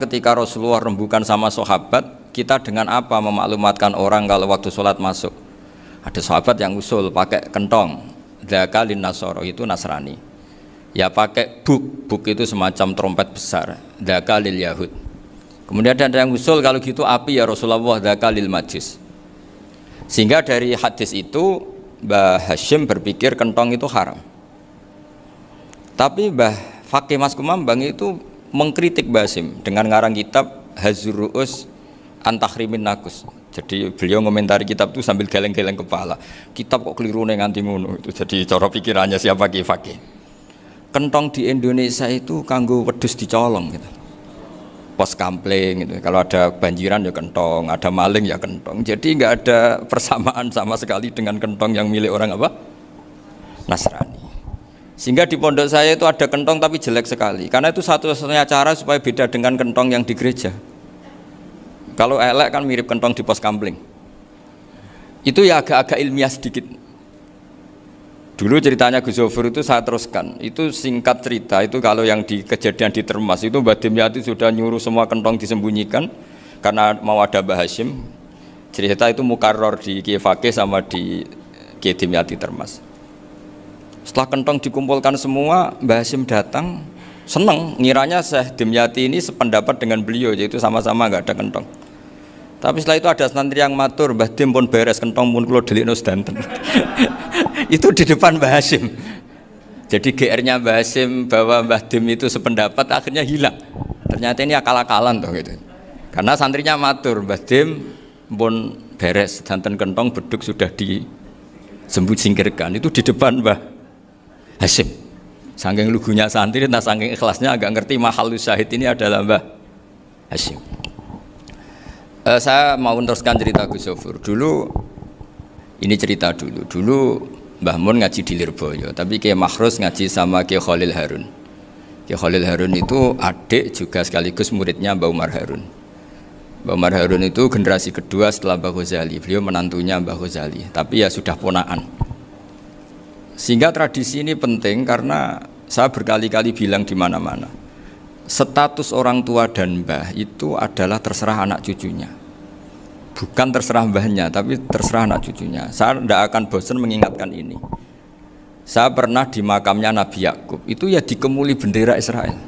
Ketika Rasulullah rembukan sama sahabat, kita dengan apa memaklumatkan orang kalau waktu sholat masuk? Ada sahabat yang usul pakai kentong, dzakalin nasoro, itu Nasrani. Ya pakai buk itu semacam trompet besar, dzakalil Yahud. Kemudian ada yang usul kalau gitu api ya Rasulullah, dzakalil Majus. Sehingga dari hadis itu Mbah Hashim berpikir kentong itu haram. Tapi Mbah Fakih Mas Kumambang itu mengkritik Mbah Hashim dengan ngarang kitab Hazurru'us Antahrimin Nakus. Jadi beliau komentari kitab itu sambil geleng-geleng kepala. Kitab kok keliru nganti ngono itu. Jadi cara pikirannya siapa Ki Fakih. Kentong di Indonesia itu kanggo wedhus dicolong gitu. Pos kampling gitu. Kalau ada banjiran ya kentong, ada maling ya kentong. Jadi enggak ada persamaan sama sekali dengan kentong yang milik orang apa? Nasrani. Sehingga di pondok saya itu ada kentong tapi jelek sekali. Karena itu satu-satunya cara supaya beda dengan kentong yang di gereja. Kalau elek kan mirip kentong di pos kampling. Itu ya agak-agak ilmiah sedikit. Dulu ceritanya Gus Zofur itu saya teruskan. Itu singkat cerita, itu kalau yang di kejadian di Termas itu Mbah Dimyati sudah nyuruh semua kentong disembunyikan karena mau ada Mbah Hashim. Cerita itu mukarror di Kiai Fakih sama di Kiai Dimyati Termas. Setelah kentong dikumpulkan semua, Mbah Hashim datang, seneng, ngiranya Syekh Dimyati ini sependapat dengan beliau, yaitu sama-sama nggak ada kentong. Tapi setelah itu ada santri yang matur, Mbah Dim pun beres kentong pun kula delikno sedanten. Itu di depan Mbah Hashim. Jadi GR-nya Mbah Hashim bahwa Mbah Dim itu sependapat akhirnya hilang. Ternyata ini akal-akalan toh gitu. Karena santrinya matur, Mbah Dim pun beres sedanten kentong beduk sudah disingkirkan. Itu di depan Mbah Hashim. Saking lugunya santri, nah saking ikhlasnya agak ngerti mahalus syahid ini adalah Mbah Hashim. Saya mau meneruskan cerita Gus Zofur. Dulu ini cerita dulu Mbah Mun ngaji di Lirboyo, tapi Kiai Makhrus ngaji sama Kiai Khalil Harun. Kiai Khalil Harun itu adik juga sekaligus muridnya Mbah Umar Harun. Mbah Umar Harun itu generasi kedua setelah Mbah Ghazali. Beliau menantunya Mbah Ghazali, tapi ya sudah ponaan. Sehingga tradisi ini penting karena saya berkali-kali bilang di mana-mana. Status orang tua dan mbah itu adalah terserah anak cucunya. Bukan terserah mbahnya, tapi terserah anak cucunya. Saya tidak akan bosan mengingatkan ini. Saya pernah di makamnya Nabi Yakub, itu ya dikemuli bendera Israel.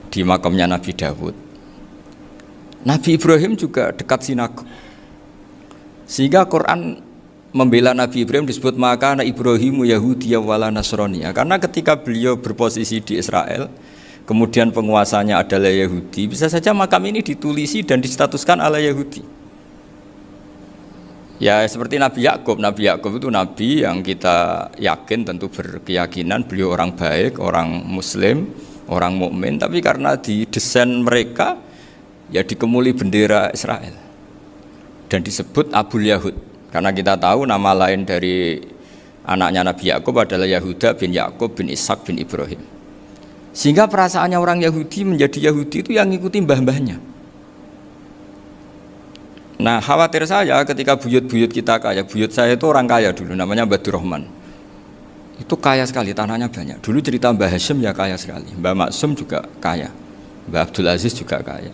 Di makamnya Nabi Dawud. Nabi Ibrahim juga dekat sinagog. Sehingga Quran membela Nabi Ibrahim disebut maka anak Ibrahimu Yahudi wala Nasrani. Karena ketika beliau berposisi di Israel, kemudian penguasanya adalah Yahudi, bisa saja makam ini ditulisi dan distatuskan ala Yahudi. Ya seperti Nabi Yakub. Nabi Yakub itu nabi yang kita yakin tentu berkeyakinan beliau orang baik, orang muslim, orang mukmin, tapi karena di desain mereka ya dikemuli bendera Israel dan disebut Abul Yahud. Karena kita tahu nama lain dari anaknya Nabi Yakub adalah Yahuda bin Yakub bin Ishak bin Ibrahim. Sehingga perasaannya orang Yahudi menjadi Yahudi itu yang ngikuti mbah-mbahnya. Nah khawatir saya ketika buyut-buyut kita kaya. Buyut saya itu orang kaya dulu, namanya Badur Rahman. Itu kaya sekali, tanahnya banyak. Dulu cerita Mbah Hashim ya kaya sekali. Mbah Maksum juga kaya, Mbah Abdul Aziz juga kaya.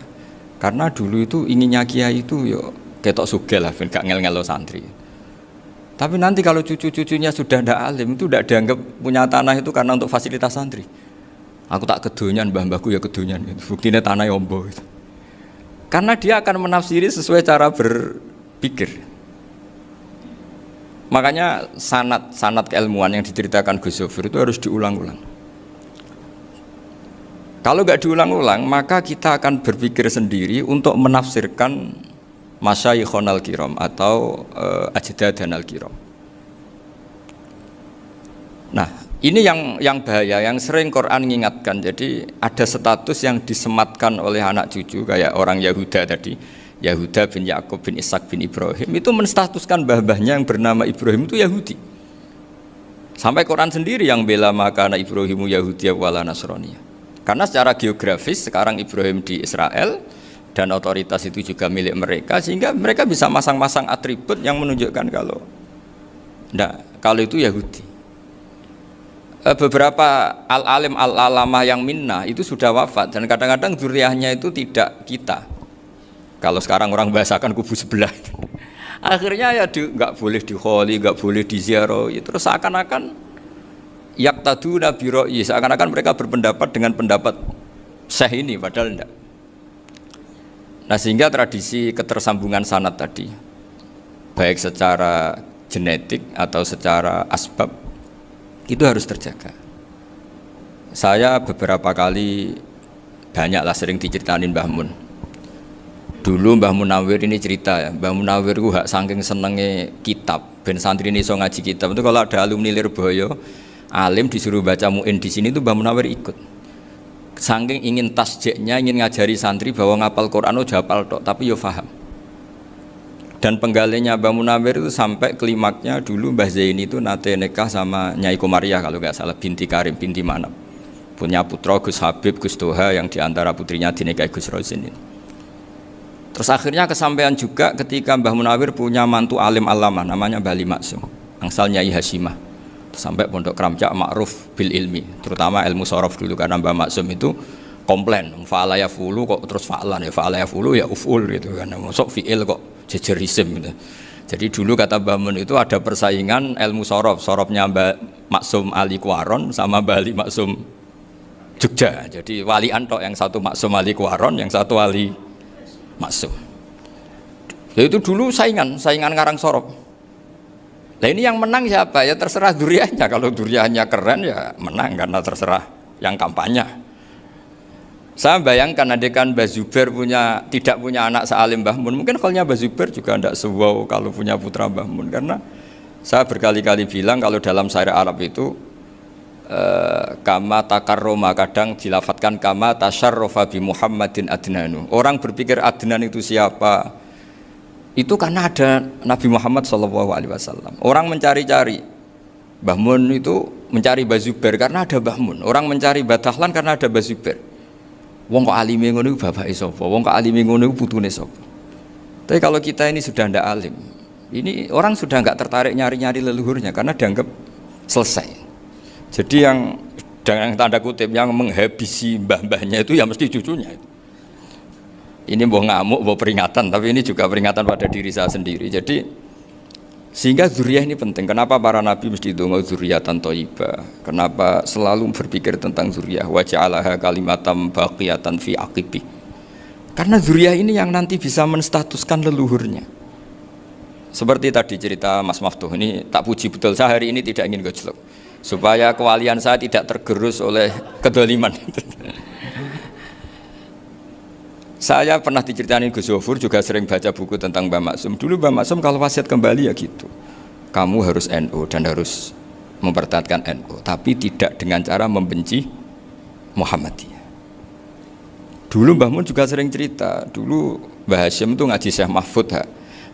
Karena dulu itu inginnya kiai itu yo ketok sugih lah, gak ngel-ngelo santri. Tapi nanti kalau cucu-cucunya sudah ndak alim, itu tidak dianggap punya tanah itu karena untuk fasilitas santri. Aku tak kedonyan, mbah-mbahku ya kedonyan gitu. Buktinya tanah yombo gitu. Karena dia akan menafsiri sesuai cara berpikir. Makanya sanad keilmuan yang diceritakan Gus Zofur itu harus diulang-ulang. Kalau nggak diulang-ulang, maka kita akan berpikir sendiri untuk menafsirkan masyayikhon al-kiram atau ajdadan al-kiram. Nah, ini yang bahaya, yang sering Quran mengingatkan. Jadi ada status yang disematkan oleh anak cucu kayak orang Yahuda tadi, Yahuda bin Yakub bin Ishak bin Ibrahim, itu menstatuskan mbah-mbahnya yang bernama Ibrahim itu Yahudi. Sampai Quran sendiri yang bela maka anak Ibrahimu Yahudi wala Nasrani. Karena secara geografis sekarang Ibrahim di Israel dan otoritas itu juga milik mereka, sehingga mereka bisa masang-masang atribut yang menunjukkan kalau itu Yahudi. Beberapa al-alim al-alamah yang minnah itu sudah wafat dan kadang-kadang zuriyahnya itu tidak kita. Kalau sekarang orang bahasakan kubu sebelah. Akhirnya ya nggak boleh dikholi, nggak boleh diziarah. Terus seakan-akan yaktaduna bi ra'yi, seakan-akan mereka berpendapat dengan pendapat syekh ini padahal enggak. Nah, sehingga tradisi ketersambungan sanad tadi baik secara genetik atau secara asbab itu harus terjaga. Saya beberapa kali banyaklah sering diceritain Mbah Mun. Dulu Mbah Munawir ini cerita ya, Mbah Munawir itu saking senenge kitab, ben santri ini iso ngaji kitab. Itu kalau ada alumni Lirboyo, alim disuruh baca muin di sini itu Mbah Munawir ikut. Saking ingin tasjeknya, ingin ngajari santri bahwa ngapal Quran itu hafal tok, tapi yo paham. Dan penggalinya Mbah Munawir itu sampai klimaknya dulu Mbah Zaini itu nate nikah sama Nyai Komariah kalau nggak salah, binti Karim, binti Manap. Punya putra Gus Habib, Gus Toha yang diantara putrinya dinikahi Gus Rozin ini. Terus akhirnya kesampaian juga ketika Mbah Munawir punya mantu alim alamah namanya Mbah Ali Maksum, angsal Nyai Hasyimah. Sampai pondok Kramjak ma'ruf bil ilmi, terutama ilmu sorof dulu karena Mbah Maksum itu komplain, fa'ala ya fulu kok terus fa'alan ya, fa'ala ya fulu ya uf'ul gitu kan, masuk fi'il kok jejer isim gitu. Jadi dulu kata Mbah Mun itu ada persaingan ilmu sorof, sorofnya Mbah Maksum Ali Kuaron sama Mbah Ali Maksum Jogja. Jadi wali antok, yang satu Maksum Ali Kuaron, yang satu Ali Maksum. Ya itu dulu saingan ngarang sorof. Nah ini yang menang siapa? Ya terserah duriannya. Kalau duriannya keren ya menang karena terserah yang kampanye. Saya bayangkan adekan Mbah Zubair tidak punya anak sealim Mbah Mun, mungkin kalau Mbah Zubair juga tidak sewow kalau punya putra Mbah Mun, karena saya berkali-kali bilang kalau dalam syair Arab itu kama takarroma, kadang dilafatkan kama tasyarrofa bi Muhammadin adnanu. Orang berpikir Adnan itu siapa? Itu karena ada Nabi Muhammad SAW. Orang mencari-cari Mbah Mun itu mencari Mbah Zubair karena ada Mbah Mun. Orang mencari Mbah Dahlan karena ada Mbah Zubair. Wong kok alime ngono iku bapake sapa? Wong kok alime ngono iku putune sapa? Tapi kalau kita ini sudah ndak alim, ini orang sudah nggak tertarik nyari-nyari leluhurnya karena dianggap selesai. Jadi yang dengan tanda kutip yang menghabisi mbah-mbahnya itu ya mesti cucunya. Ini mau ngamuk, mau peringatan, tapi ini juga peringatan pada diri saya sendiri. Jadi sehingga zuriyah ini penting. Kenapa para nabi mesti donga zuriyatan thayyibah? Kenapa selalu berpikir tentang zuriyah? Wa ja'alaha kalimatam baqiyatan fi aqibi. Karena zuriyah ini yang nanti bisa menstatuskan leluhurnya. Seperti tadi cerita Mas Maftuh, ini tak puji betul, saya hari ini tidak ingin gojlok supaya kewalian saya tidak tergerus oleh kedoliman. Saya pernah diceritain Gus Zofur, juga sering baca buku tentang Mbah Maksum. Dulu Mbah Maksum kalau wasiat kembali ya gitu, kamu harus NU dan harus mempertahankan NU, tapi tidak dengan cara membenci Muhammadiyah. Dulu Mbah Mun juga sering cerita, dulu Mbah Hashim itu ngaji Syekh Mahfud.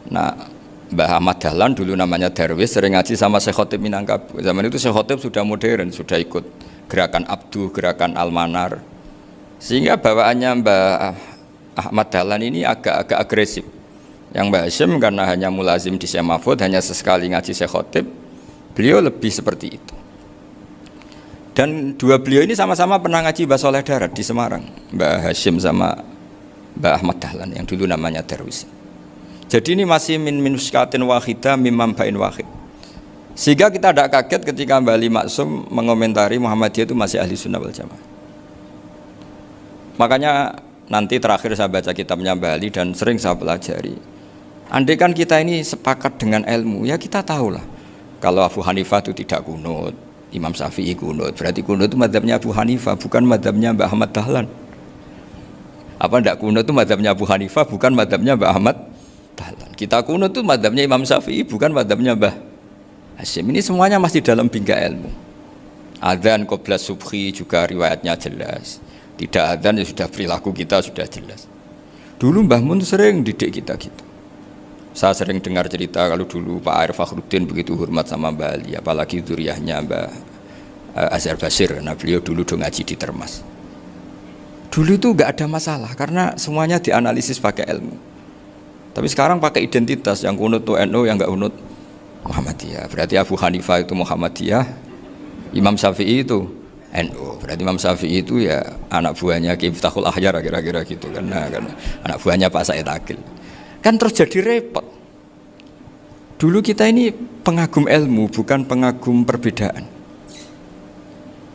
Nah, Mbah Ahmad Dahlan dulu namanya Darwis sering ngaji sama Syekh Khotib Minangkabau. Zaman itu Syekh Khotib sudah modern, sudah ikut gerakan Abdu, gerakan Almanar. Sehingga bawaannya Mbah Ahmad Dahlan ini agak agresif. Yang Mbah Hashim karena hanya mulazim di Syekh Mahfud, hanya sesekali ngaji Syekh Khotib, beliau lebih seperti itu. Dan dua beliau ini sama-sama pernah ngaji Mbah Soleh Darat di Semarang, Mbah Hashim sama Mbah Ahmad Dahlan yang dulu namanya Darwis. Jadi ini masih min minuskatin wahidah mimam bain wahid. Sehingga kita tidak kaget ketika Mbah Ali Maksum mengomentari Muhammadiyah itu masih ahli sunnah wal jamaah. Makanya nanti terakhir saya baca kitabnya Mbah Ali dan sering saya pelajari. Andai kan kita ini sepakat dengan ilmu, ya kita tahulah. Kalau Abu Hanifah itu tidak kunut, Imam Syafi'i kunut, berarti kunut itu mazhabnya Abu Hanifah, bukan mazhabnya Mbah Ahmad Dahlan. Apa tidak kunut itu mazhabnya Abu Hanifah, bukan mazhabnya Mbah Ahmad Dahlan. Kita kunut itu mazhabnya Imam Syafi'i, bukan mazhabnya Mbah Hashim. Ini semuanya masih dalam bingkai ilmu. Adzan qobla subhi juga riwayatnya jelas. Tidak adzan ya sudah perilaku kita sudah jelas. Dulu Mbah Mun sering didik kita gitu. Saya sering dengar cerita kalau dulu Pak Air Fakhruddin begitu hormat sama Mbah Ali, apalagi zuriyahnya Mbah Azhar Basir. Nah beliau dulu ngaji di Termas. Dulu itu nggak ada masalah karena semuanya dianalisis pakai ilmu. Tapi sekarang pakai identitas, yang kunut tuh NU, yang nggak kunut Muhammadiyah. Berarti Abu Hanifah itu Muhammadiyah, Imam Syafi'i itu NU. Berarti Imam Syafi'i itu ya anak buahnya Ki Miftahul Ahyar kira-kira gitu kan anak buahnya Pak Said Akil. Kan terus jadi repot. Dulu kita ini pengagum ilmu bukan pengagum perbedaan.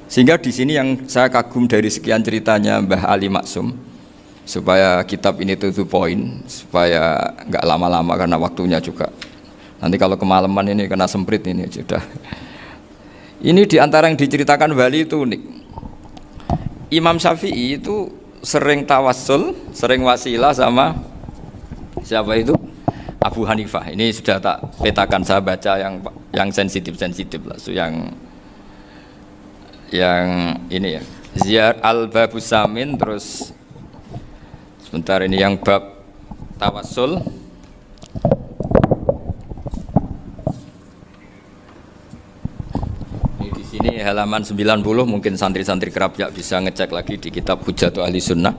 Sehingga di sini yang saya kagum dari sekian ceritanya Mbah Ali Maksum, supaya kitab ini to the point, supaya nggak lama-lama karena waktunya juga. Nanti kalau kemalaman ini kena semprit ini sudah. Ini diantara yang diceritakan Bali itu unik. Imam Syafi'i itu sering tawassul, sering wasilah sama siapa itu? Abu Hanifah. Ini sudah tak petakan, saya baca yang sensitif lah, so yang ini ya. Ziyar al-Babus Samin, terus sebentar ini yang bab tawassul. Ini halaman 90, mungkin santri-santri kerap ya bisa ngecek lagi di kitab Hujjatul Ahli Sunnah.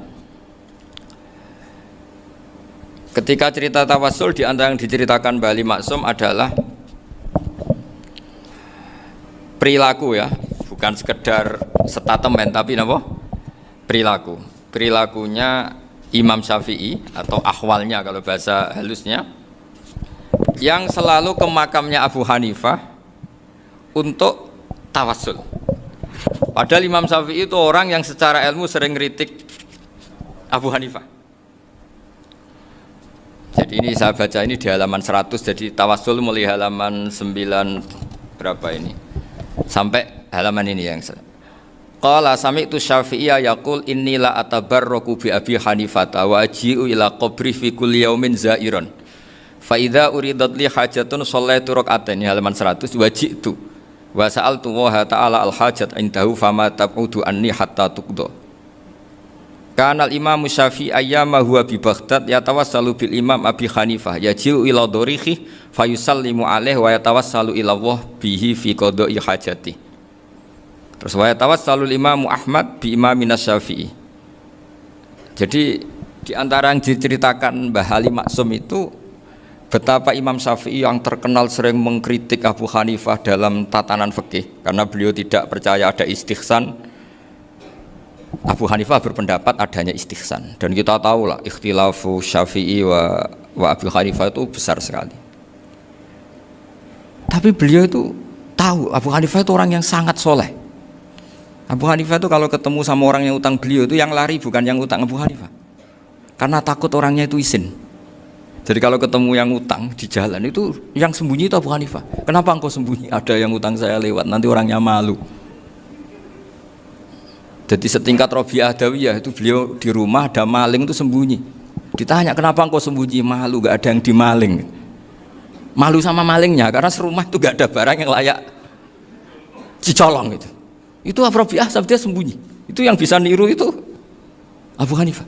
Ketika cerita tawassul, di antara yang diceritakan Mbah Ali Maksum adalah perilaku ya, bukan sekedar statement tapi apa? Perilaku. Perilakunya Imam Syafi'i atau ahwalnya kalau bahasa halusnya, yang selalu ke makamnya Abu Hanifah untuk tawassul. Padahal Imam Syafi'i itu orang yang secara ilmu sering kritik Abu Hanifah. Jadi ini saya baca ini di halaman 100, jadi tawassul mulai halaman 9 berapa ini sampai halaman ini yang qala sami'tu Syafi'iyya yaqul inni la atabarraku bi Abi Hanifah wa aji'u ila qabri fi kulli yaumin zairan fa idza uridat li hajatun shallaitu rak'atain, halaman 100, waji'tu wa sa'altu wa ta'ala al hajat indahu fama tab'udu anni hatta tuqda. Kanal Imam Syafi'i ayyama huwa bi Baghdad yatawassalu bil Imam Abi Hanifah yaji'u ila dorihi fayusallimu alaihi wa yatawassalu ila Allah bihi fi qada'i hajati. Terus wa yatawassalu Imam Ahmad bi Imamina Syafi'i. Jadi di antara yang diceritakan Mbah Ali Maksum itu betapa Imam Syafi'i yang terkenal sering mengkritik Abu Hanifah dalam tatanan fikih karena beliau tidak percaya ada istihsan. Abu Hanifah berpendapat adanya istihsan, dan kita tahu lah ikhtilafu Syafi'i wa Abu Hanifah itu besar sekali. Tapi beliau itu tahu Abu Hanifah itu orang yang sangat soleh. Abu Hanifah itu kalau ketemu sama orang yang utang beliau itu yang lari bukan yang utang Abu Hanifah, karena takut orangnya itu izin. Jadi kalau ketemu yang utang di jalan itu yang sembunyi itu Abu Hanifah. Kenapa engkau sembunyi? Ada yang utang saya lewat, nanti orangnya malu. Jadi setingkat Robi'ah Adawiyah itu beliau di rumah ada maling itu sembunyi. Ditanya kenapa engkau sembunyi? Malu, gak ada yang dimaling. Malu sama malingnya karena serumah itu gak ada barang yang layak dicolong itu. Itu Robi'ah dia sembunyi. Itu yang bisa niru itu Abu Hanifah.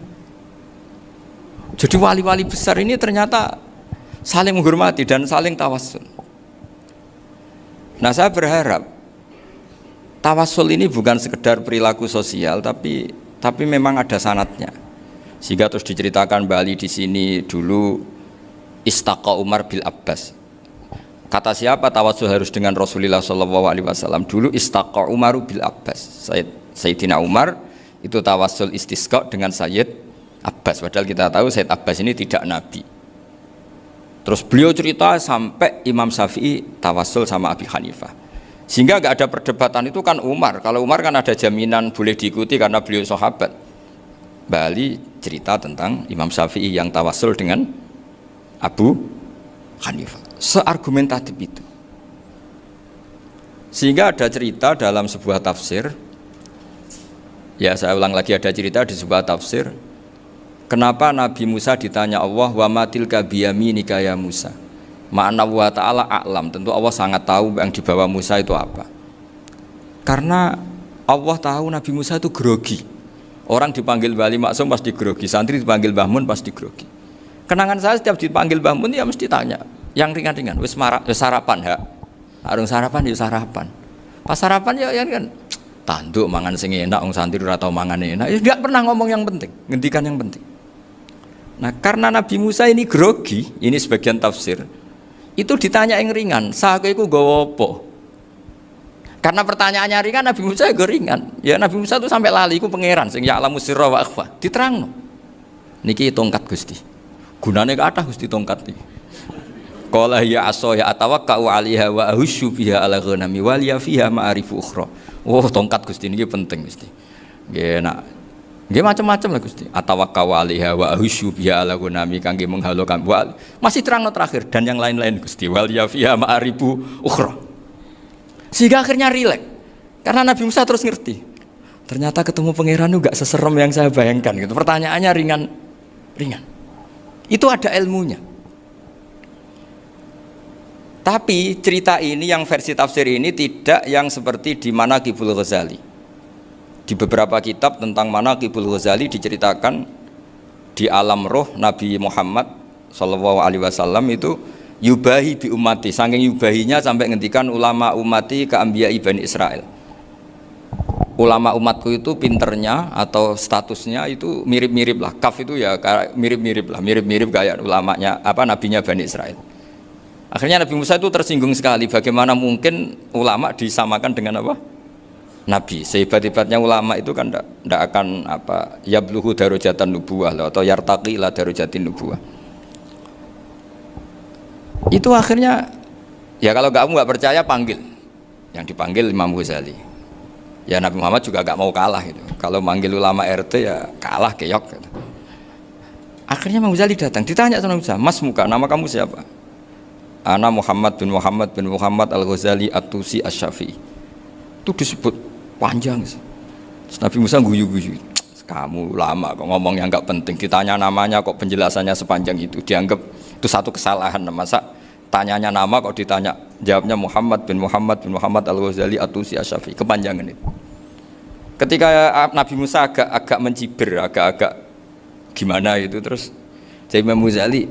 Jadi wali-wali besar ini ternyata saling menghormati dan saling tawassul. Nah saya berharap tawassul ini bukan sekedar perilaku sosial, tapi memang ada sanatnya. Sehingga terus diceritakan Bali di sini dulu istaqa Umar bil Abbas. Kata siapa tawassul harus dengan Rasulullah SAW? Dulu istaqa Umar bil Abbas. Sayyidina Umar itu tawassul istisqa dengan Sayyid Abbas. Padahal kita tahu Sayyid Abbas ini tidak nabi. Terus beliau cerita sampai Imam Syafi'i tawassul sama Abi Hanifah. Sehingga gak ada perdebatan itu kan Umar. Kalau Umar kan ada jaminan boleh diikuti karena beliau sahabat. Bali cerita tentang Imam Syafi'i yang tawassul dengan Abu Hanifah. Seargumentatif itu. Sehingga ada cerita dalam sebuah tafsir. Ya saya ulang lagi, ada cerita di sebuah tafsir. Kenapa Nabi Musa ditanya Allah, wa matilka biyaminika ya Musa? Ma'ana wa ta'ala a'lam, tentu Allah sangat tahu yang dibawa Musa itu apa. Karena Allah tahu Nabi Musa itu grogi. Orang dipanggil Bali Maksum pasti grogi, santri dipanggil Mbah Mun pasti grogi. Kenangan saya setiap dipanggil Mbah Mun ya mesti tanya, yang ringan-ringan, wis sarapan ya. Arung sarapan ya sarapan. Pas sarapan ya kan tanduk mangan sing enak, wong santri ora tau mangan enak. Ya enggak pernah ngomong yang penting, ngendikan yang penting. Nah, karena Nabi Musa ini grogi, ini sebagian tafsir. Itu ditanya yang ringan, sake iku nggawa apa? Karena pertanyaannya ringan, Nabi Musa juga ringan. Ya Nabi Musa itu sampai lali iku pangeran sing ya'lamu sirra wa akhfa. Diterangno. Niki tongkat Gusti. Gunane kathah Gusti tongkat iki. Qala ya asaya atawakkau 'alaiha wa ahusyu biha 'ala ghanami wa liya fiha ma'arifu ukhra. Oh, tongkat Gusti niki penting Gusti. Nggih nak nggih macam-macam lah Gusti. Atawakkau 'alaiha wa ahusyu biha 'ala ghanami kangge menghalokan. Masih terangno terakhir dan yang lain-lain Gusti. Wa liya fiha ma'arifu ukhra. Sehingga akhirnya rileks karena Nabi Musa terus ngerti ternyata ketemu pangeran itu gak seserem yang saya bayangkan gitu. Pertanyaannya ringan itu ada ilmunya. Tapi cerita ini yang versi tafsir ini tidak yang seperti di Manaqibul Ghazali. Di beberapa kitab tentang Manaqibul Ghazali diceritakan di alam roh Nabi Muhammad SAW itu yubahi bi umati, saking yubahinya sampai ngendikan ulama umati ke anbiya'i Bani Israel. Ulama umatku itu pinternya atau statusnya itu mirip-mirip lah. Kaf itu ya mirip-mirip lah, mirip-mirip kayak ulamanya nabinya Bani Israel. Akhirnya Nabi Musa itu tersinggung sekali, bagaimana mungkin ulama disamakan dengan apa? Nabi. Sehebat-hebatnya ulama itu kan tidak akan yabluhu darajatan nubuwah atau yartaqi ila darajatin nubuwah. Itu akhirnya ya kalau kamu nggak percaya panggil, yang dipanggil Imam Ghazali. Ya Nabi Muhammad juga nggak mau kalah gitu. Kalau manggil ulama RT ya kalah keok. Gitu. Akhirnya Imam Ghazali datang, ditanya sama Musa, Mas Muka, nama kamu siapa? Ana Muhammad bin Muhammad Al-Ghazali At-Tusi Asy-Syafi'i. Itu disebut panjang. Terus Nabi Musa guyu-guyu. Kamu lama kok ngomong yang nggak penting, ditanya namanya kok penjelasannya sepanjang itu, dianggap itu satu kesalahan. Masa tanyanya nama kok ditanya jawabnya Muhammad bin Muhammad Al-Ghazali At-Tusi Asy-Syafi'i, kepanjangan itu. Ketika Nabi Musa agak mencibir, agak gimana itu, terus jadi Imam Ghazali,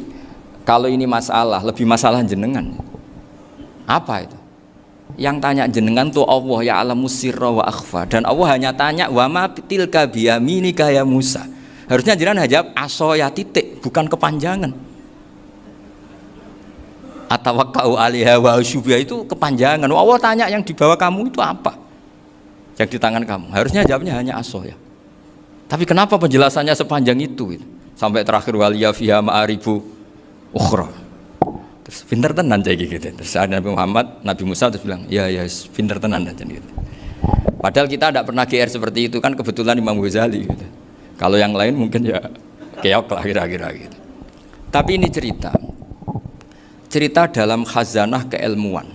kalau ini masalah, lebih masalah jenengan. Apa itu? Yang tanya jenengan tuh Allah ya alamu sirra wa akhfa, dan Allah hanya tanya wa ma tilka biyaminika ya Musa. Harusnya jenengan jawab asoya titik, bukan kepanjangan. Atawakkau 'alaiha wa syubha itu kepanjangan. Allah tanya yang di bawah kamu itu apa? Yang di tangan kamu. Harusnya jawabnya hanya asoya. Tapi kenapa penjelasannya sepanjang itu? Sampai terakhir waliya fiha ma'aribu ukhra. Terus pinter tenan kayak gitu. Terus ada Nabi Musa terus bilang, ya pinter tenan aja gitu. Padahal kita tidak pernah GR seperti itu kan, kebetulan Imam Ghazali gitu. Kalau yang lain mungkin ya keok lah kira-kira gitu. Tapi ini cerita dalam khazanah keilmuan.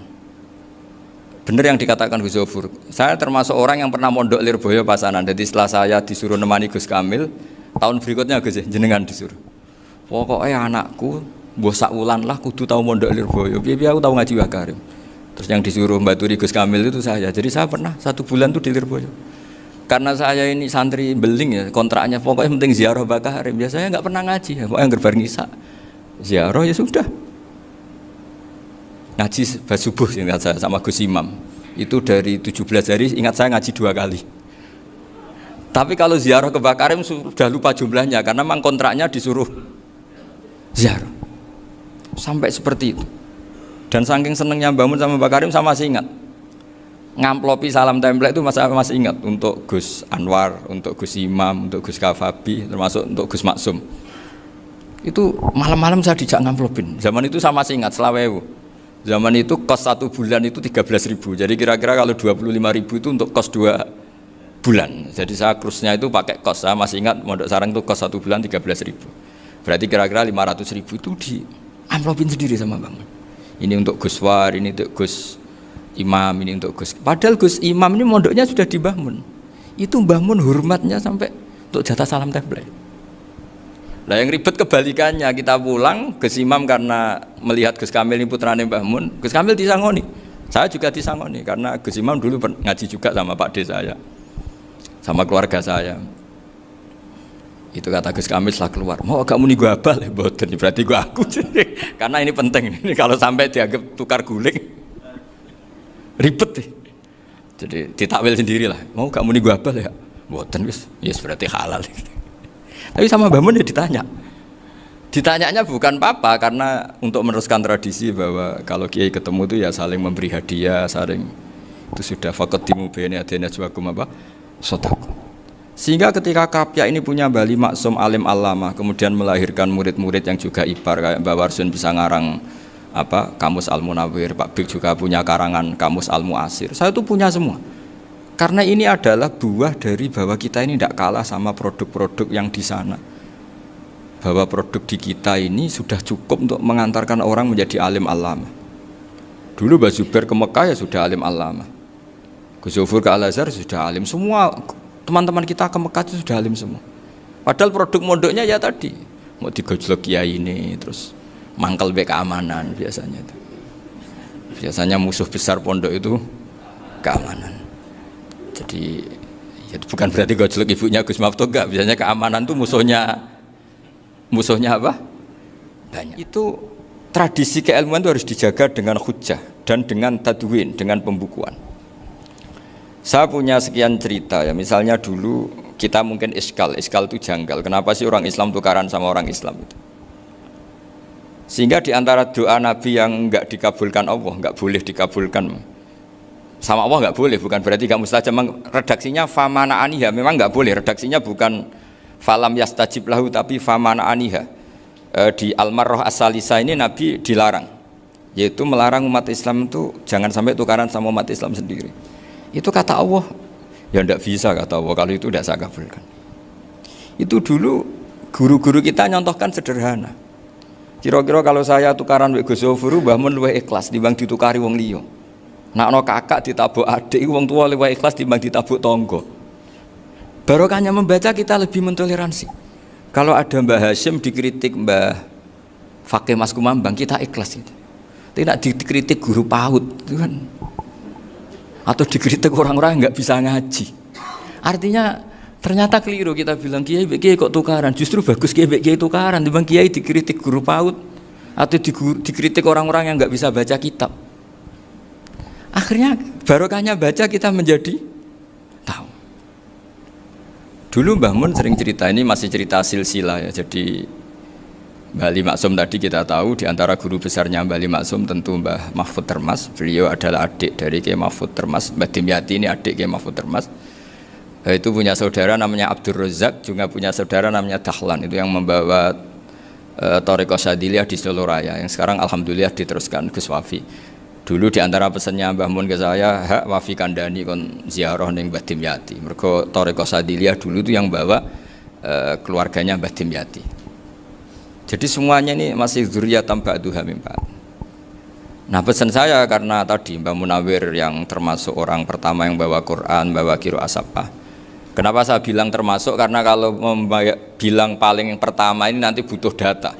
Benar yang dikatakan Gus Zofur. Saya termasuk orang yang pernah mondok Lirboyo Pasanan. Jadi setelah saya disuruh nemani Gus Kamil, tahun berikutnya Gus jenengan disuruh. Pokoknya anakku mbah sak wulan lah kudu tahu mondok Lirboyo. Piye aku tahu ngaji Wakarim. Terus yang disuruh mbaturi Gus Kamil itu saya. Jadi saya pernah 1 bulan tuh di Lirboyo. Karena saya ini santri beling ya, kontraknya pokoknya penting ziarah Bakarim. Biasanya nggak pernah ngaji, ya. Pokoknya gerbar ngisa. Ziarah ya sudah. Ngaji subuh ingat saya sama Gus Imam. Itu dari 17 hari ingat saya ngaji 2 kali. Tapi kalau ziarah ke Bakarim sudah lupa jumlahnya karena memang kontraknya disuruh ziarah. Sampai seperti itu. Dan saking senengnya bangun sama Mbak Karim, saya masih ingat ngamplopi salam template itu masih ingat untuk Gus Anwar, untuk Gus Imam, untuk Gus Kafabi, termasuk untuk Gus Maksum. Itu malam-malam saya dijak ngamplopin. Zaman itu saya masih ingat selawewu. Zaman itu kos 1 bulan itu 13.000. Jadi kira-kira kalau 25.000 itu untuk kos 2 bulan. Jadi saya krusnya itu pakai kos. Saya masih ingat Mondok Sarang itu kos 1 bulan 13.000. Berarti kira-kira 500.000 itu di amplopin sendiri sama Bang. Ini untuk Gus War, ini untuk Gus Imam, ini untuk Gus. Padahal Gus Imam ini mondoknya sudah di Mbah Mun. Itu Mbah Mun hormatnya sampai untuk jatah salam template. Lah yang ribet kebalikannya, kita pulang Gus Imam karena melihat Gus Kamil ini putrane Mbah Mun, Gus Kamil disangoni. Saya juga disangoni karena Gus Imam dulu ngaji juga sama Pak D saya. Sama keluarga saya. Itu kata Gus Kamil setelah keluar, mau agak muni gua abal ya, boten berarti gua aku. Karena ini penting, ini kalau sampai dianggap tukar guling ribet deh. Jadi ditakwil sendirilah, mau gak muni gua abal ya, boten wis, yes berarti halal. Tapi sama Mbah Mun ya ditanya. Ditanyanya bukan apa karena untuk meneruskan tradisi bahwa kalau kiai ketemu itu ya saling memberi hadiah, saling Itu sudah faqaddimu baina yadayna najwakum apa? Shadaqah. Sehingga ketika Kapya ini punya Mbah Ali Maksum alim alama, kemudian melahirkan murid-murid yang juga ibar kayak Mbah Warsun bisa ngarang apa Kamus Al-Munawwir, Pak Bik juga punya karangan Kamus Al-Mu'asir. Saya itu punya semua. Karena ini adalah buah dari bahwa kita ini tidak kalah sama produk-produk yang di sana. Bahwa produk di kita ini sudah cukup untuk mengantarkan orang menjadi alim alama. Dulu Mbah Zubair ke Mekah ya sudah alim alama. Gus Zufur ke Al-Azhar sudah alim. Semua teman-teman kita ke Mekah itu sudah alim semua. Padahal produk mondoknya ya tadi mau digojlok kiai ini, terus mangkel be keamanan biasanya itu. Biasanya musuh besar pondok itu keamanan. Jadi ya bukan berarti gojlok ibunya Gus Maftuh enggak, biasanya keamanan itu musuhnya apa? Banyak. Itu tradisi keilmuan itu harus dijaga dengan hujjah dan dengan tadwin, dengan pembukuan. Saya punya sekian cerita ya, misalnya dulu kita mungkin iskal itu janggal. Kenapa sih orang Islam tukaran sama orang Islam itu? Sehingga di antara doa Nabi yang enggak dikabulkan Allah, enggak boleh dikabulkan sama Allah, enggak boleh, bukan berarti enggak mustajab. Redaksinya famana aniha, memang enggak boleh. Redaksinya bukan falam yastajib lahu tapi famana aniha. Di Al-Marrah As-Salisa ini Nabi dilarang, yaitu melarang umat Islam itu jangan sampai tukaran sama umat Islam sendiri. Itu kata Allah, ya tidak bisa kata Allah, kalau itu tidak saya kabulkan. Itu dulu guru-guru kita nyontohkan sederhana. Kira-kira kalau saya tukaran wek Gus Zofuru, Mbah Mun luwih ikhlas dibanding ditukari wong liya. Nak ana kakak ditabuk adik, wong tua luwih ikhlas dibanding ditabuk tangga. Barokahnya membaca kita lebih mentoleransi. Kalau ada Mbah Hashim dikritik Mbah Fakih Mas Kumambang, kita ikhlas itu. Tidak dikritik guru PAUD, itu kan. Atau dikritik orang-orang yang nggak bisa ngaji. Artinya ternyata keliru kita bilang kiai kok tukaran. Justru bagus kiai tukaran. Dibanding kiai dikritik guru PAUD atau dikritik orang-orang yang nggak bisa baca kitab. Akhirnya barokahnya baca kita menjadi tahu. Dulu Mbah Mun sering cerita, ini masih cerita silsilah ya. Jadi Mbah Ali Maksum tadi kita tahu di antara guru besarnya Mbah Ali Maksum tentu Mbah Mahfud Termas. Beliau adalah adik dari Kiai Mahfud Termas. Mbah Dimyati ini adik Kiai Mahfud Termas. Itu punya saudara namanya Abdul Razak, juga punya saudara namanya Dahlan. Itu yang membawa Thariqah Syadziliyah di Solo Raya, yang sekarang alhamdulillah diteruskan Gus Wafi. Dulu di antara pesannya Mbah Mun ke saya, hak Wafi kandani kon ziarah ning Mbah Dimyati. Mergo Thariqah Syadziliyah dulu itu yang bawa keluarganya Mbah Dimyati. Jadi semuanya ini masih dzurriyyatan ba'duha min ba'd. Nah pesan saya karena tadi Mbah Munawwir yang termasuk orang pertama yang bawa Quran, bawa qiraah sab'ah. Kenapa saya bilang termasuk? Karena kalau bilang paling yang pertama ini nanti butuh data.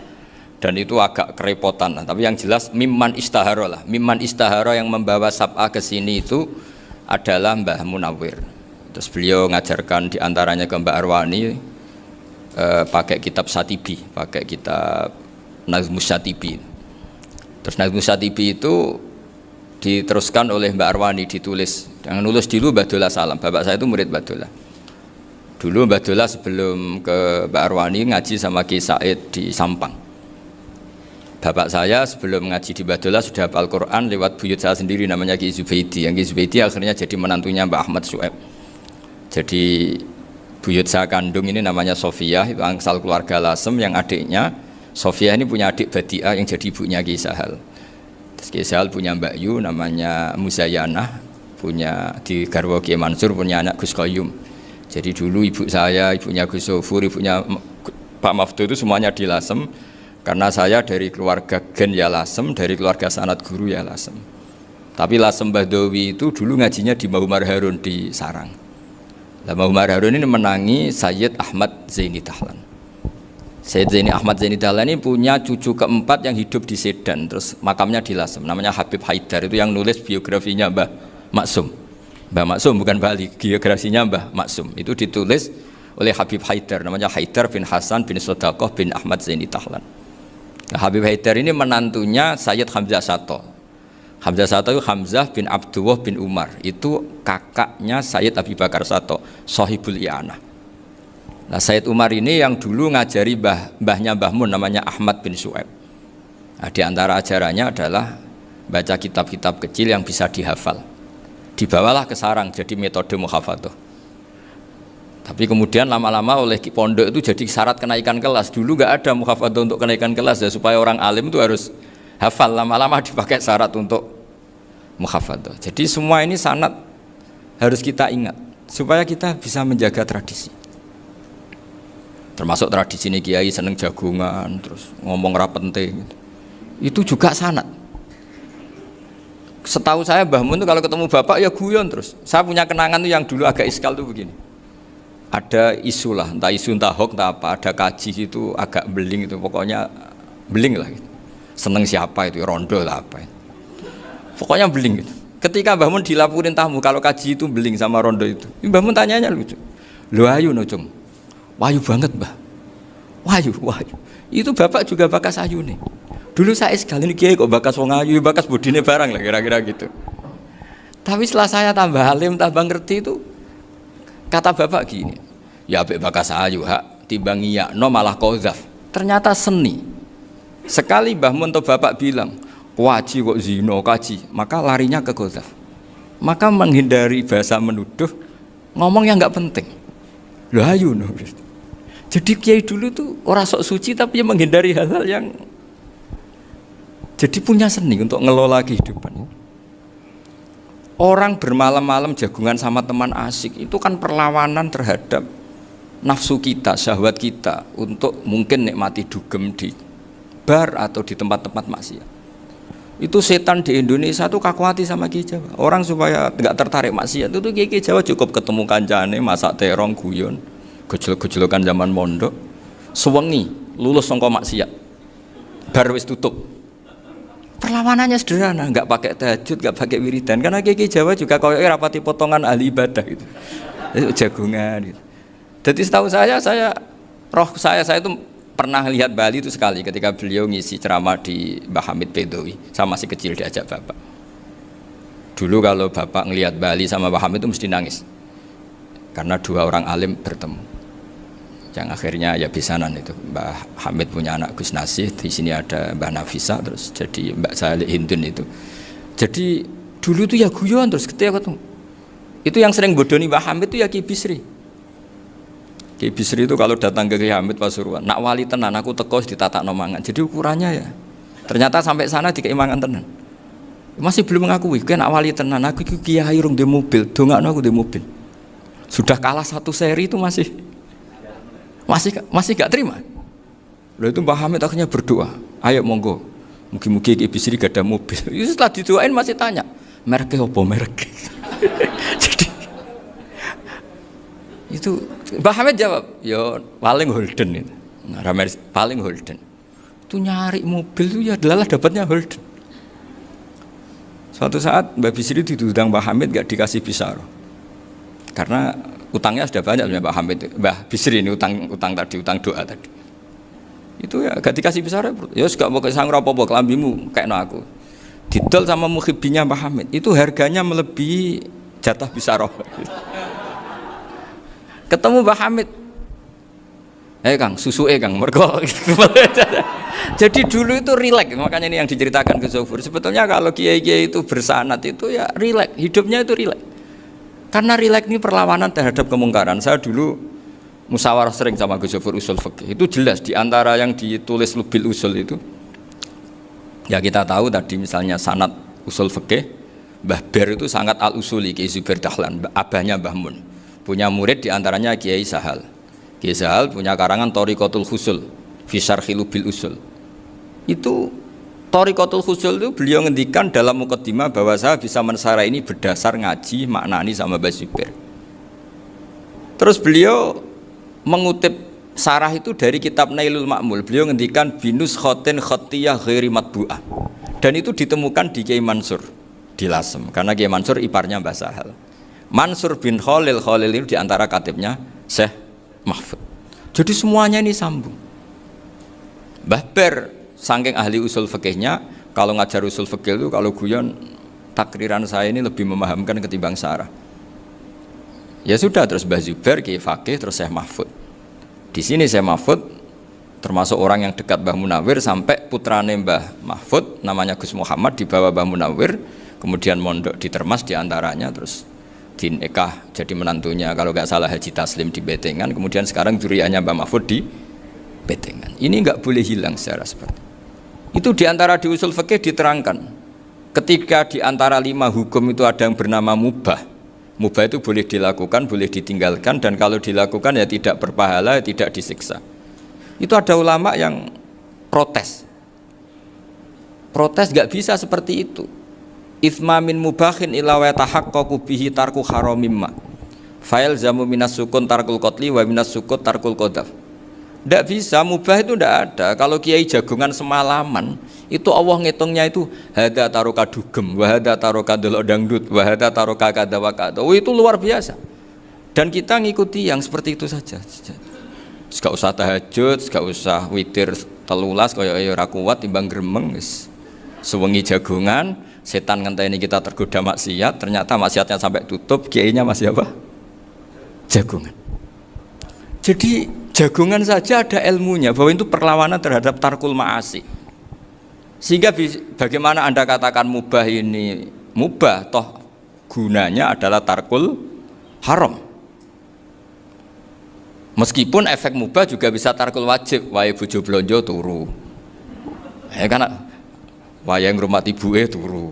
Dan itu agak kerepotan lah. Tapi yang jelas mimman istahara lah. Mimman istahara yang membawa sab'ah ke sini itu adalah Mbah Munawwir. Terus beliau ngajarkan diantaranya ke Mbak Arwani, pakai kitab Satibi, pakai kitab Nazmus Satibi. Terus Nazmus Satibi itu diteruskan oleh Mbak Arwani, ditulis. Yang nulis dulu Mbah Dola Salam. Bapak saya itu murid Mbah Dola. Dulu Mbah Dola sebelum ke Mbak Arwani ngaji sama Ki Said di Sampang. Bapak saya sebelum ngaji di Mbah Dola sudah hafal Quran lewat buyut saya sendiri namanya Ki Zubaidi. Yang Ki Zubaidi akhirnya jadi menantunya Mbah Ahmad Syuaib. Jadi buyut saya kandung ini namanya Sofiyah, itu angsal keluarga Lasem, yang adiknya Sofiyah ini punya adik Badi'ah yang jadi ibunya Ki Sahal. Terus Ki Sahal punya Mbak Yu namanya Muzayanah, punya di garwa Ki Mansur punya anak Gus Qayyum. Jadi dulu ibu saya, ibunya Gus Sofur, ibunya Pak Maftuh itu semuanya di Lasem. Karena saya dari keluarga Gen ya Lasem, dari keluarga sanad guru ya Lasem. Tapi Lasem Bahdawi itu dulu ngajinya di Mbah Umar Harun di Sarang. Mbah Umar Harun ini menangi Sayyid Ahmad Zaini Dahlan. Sayyid Zaini Ahmad Zaini Dahlan ini punya cucu keempat yang hidup di Sedan, terus makamnya di Lasem, namanya Habib Haidar, itu yang nulis biografinya Mbah Maksum. Mbah Maksum bukan Bali, biografinya Mbah Maksum itu ditulis oleh Habib Haidar, namanya Haidar bin Hasan bin Sodaqoh bin Ahmad Zaini Dahlan. Nah, Habib Haidar ini menantunya Sayyid Hamzah Sato. Hamzah Sato itu Hamzah bin Abdullah bin Umar, itu kakaknya Sayyid Abi Bakar Sato, Sohibul I'anah. Nah Sayyid Umar ini yang dulu ngajari mbahnya Mbah Mun namanya Ahmad bin Syuaib. Nah, di antara ajarannya adalah baca kitab-kitab kecil yang bisa dihafal. Dibawalah ke sarang jadi metode muhafadzah. Tapi kemudian lama-lama oleh pondok itu jadi syarat kenaikan kelas. Dulu nggak ada muhafadzah untuk kenaikan kelas ya, supaya orang alim itu harus hafal. Lama-lama dipakai syarat untuk muhafadzah. Jadi semua ini sanad harus kita ingat supaya kita bisa menjaga tradisi. Termasuk tradisi ini kiai seneng jagungan, terus ngomong ra penting. Itu juga sanad. Setahu saya Mbah Mun itu kalau ketemu bapak ya guyon terus. Saya punya kenangan tuh yang dulu agak iskal tuh begini. Ada isu lah, entah isu entah hoax entah apa, ada kaji itu agak beling itu, pokoknya beling lah gitu. Seneng siapa itu, rondo lah apa. Pokoknya beling gitu. Ketika Mbah Mun dilaporin tamu kalau kaji itu beling sama rondo itu, Mbah Mun tanyanya lucu. Lu ayu no cung, wayu banget Mbah. Wayu. Itu bapak juga bakas ayu nih. Dulu saya sekali ini kiai kok bakas wong ayu, bakas bodine barang lah kira-kira gitu. Tapi setelah saya tambah alim, tambah ngerti itu, kata bapak gini, ya abek bakas ayu hak timbang iya no malah kozaf. Ternyata seni. Sekali Mbah Mun atau bapak bilang waji kok zino kaji, maka larinya ke kozaf. Maka menghindari bahasa menuduh, ngomong yang nggak penting. Loh ayu no. Jadi kiai dulu tuh orang sok suci tapi menghindari hal-hal yang jadi punya seni untuk ngelola kehidupan. Orang bermalam-malam jagungan sama teman asik itu kan perlawanan terhadap nafsu kita, syahwat kita untuk mungkin nikmati dugem di bar atau di tempat-tempat maksiat. Itu setan di Indonesia tuh kakuati sama Kiai Jawa. Orang supaya nggak tertarik maksiat itu Kiai Jawa cukup ketemu kancane masak terong guyon, gejol-gejolokan zaman mondok, sewengi lulus sangka maksiat. Bar wis tutup. Perlawanannya sederhana, nggak pakai tahajud, nggak pakai wiridan, karena Kiai Jawa juga koyoknya rapati potongan ahli ibadah gitu, jagungan gitu. Jadi setahu saya itu pernah lihat Bali itu sekali ketika beliau ngisi ceramah di Mbah Hamid Bedowi, saya masih kecil diajak bapak. Dulu kalau bapak ngelihat Bali sama Mbah Hamid itu mesti nangis, karena dua orang alim bertemu. Yang akhirnya ya bisanan itu Mbah Hamid punya anak Gus Nasih, di sini ada Mbah Nafisa, terus jadi Mbak Salih Hindun itu. Jadi dulu tuh ya guyon terus ketika ketemu. Itu yang sering bodoni Mbah Hamid itu ya Ki Bisri. Ki Bisri itu kalau datang ke Ki Hamid Pasuruan, nak wali tenan aku teko ditata nomangan. Jadi ukurannya ya. Ternyata sampai sana dikei mangan tenan. Masih belum mengakui, kan nak wali tenan aku kiai rung di mobil, dongakno aku di mobil. Sudah kalah satu seri itu masih gak terima. Lalu itu Mbah Hamid akhirnya berdoa, ayo monggo, mugi-mugi Ki Bisri gak ada mobil. Itu setelah didoain masih tanya, mereknya apa merek? Jadi itu Mbah Hamid jawab, ya paling Holden itu. Nah, paling Holden. Itu nyari mobil itu ya adalah dapatnya Holden. Suatu saat Mbah Bisri diundang Mbah Hamid gak dikasih bisyarah. Karena utangnya sudah banyak Mbah Hamid, Mbah Bisri ini utang doa tadi. Itu ya gak dikasih bisyarah, ya gak mau kesang apa-apa kelambimu kayak aku. Didol sama mukhibbinya Mbah Hamid, itu harganya melebihi jatah bisyarah. Ketemu Mbah Hamid, Kang, susu Kang, mergo. Jadi dulu itu rileks, makanya ini yang diceritakan ke Zofur. Sebetulnya kalau kiai-kiai itu bersanad itu ya rileks, hidupnya itu rileks. Karena rileks ini perlawanan terhadap kemungkaran. Saya dulu musyawarah sering sama Gus Zofur usul fikih. Itu jelas di antara yang ditulis Lubil Usul itu. Ya kita tahu tadi misalnya sanad usul fikih, Mbah Ber itu sangat al-usuli Kiai Zubair Dahlan, abahnya Mbah Mun. Punya murid di antaranya Kiai Sahal. Kiai Sahal punya karangan Thariqatul Husul fi Syarhi Lubil Usul. Itu Thariqatul Husul itu beliau ngendikan dalam mukaddimah bahwa saya bisa mensarah ini berdasar ngaji maknani sama Mbah Zubair. Terus beliau mengutip sarah itu dari kitab Nailul Ma'mul. Beliau ngendikan binus khotin khotiyah ghairi matbu'ah. Dan itu ditemukan di Kiai Mansur di Lasem, karena Kiai Mansur iparnya Mbah Sahal. Mansur bin Khalil itu diantara katibnya Syekh Mahfud. Jadi semuanya ini sambung. Mbah Ber saking ahli usul fikihnya, kalau ngajar usul fikih itu kalau guyon takriran saya ini lebih memahamkan ketimbang sarah. Ya sudah, terus Mbah Zubair Kiai Fakih, terus Syekh Mahfud. Di sini Syekh Mahfud termasuk orang yang dekat Mbah Munawir, sampai putrane Mbah Mahfud namanya Gus Muhammad dibawa Mbah Munawir kemudian mondok di Termas diantaranya, terus dinikah jadi menantunya kalau nggak salah Haji Taslim di Betengan, kemudian sekarang juriannya Mbak Mahfud di Betengan. Ini nggak boleh hilang secara seperti itu. Diantara di usul fikih diterangkan, ketika diantara 5 hukum itu ada yang bernama mubah. Mubah itu boleh dilakukan, boleh ditinggalkan, dan kalau dilakukan ya tidak berpahala, tidak disiksa. Itu ada ulama yang protes nggak bisa seperti itu. Itsma min mubahin ila wa tahaqqaqu bihi tarku haramimma fa'il zamu minas sukun tarkul qatli wa minas sukut tarkul qadaf. Tidak bisa, mubah itu tidak ada. Kalau kiai jagongan semalaman itu Allah ngitungnya itu hada taroka dugem, wahada taroka delok dangdut, wahada taroka kada wa kada. Oh, itu luar biasa. Dan kita ngikuti yang seperti itu saja. Gak usah tahajud, gak usah witir telulas kaya ora kuat timbang gremeng wis. Sewengi jagongan, setan ngenteni kita tergoda maksiat, ternyata maksiatnya sampai tutup, kiainya masih apa? Jagongan. Jadi jagongan saja ada ilmunya bahwa itu perlawanan terhadap tarkul ma'asi. Sehingga bagaimana Anda katakan mubah ini mubah, toh gunanya adalah tarkul haram. Meskipun efek mubah juga bisa tarkul wajib, wae bojo blonjo turu. Karena wae ngrumat ibuke turu.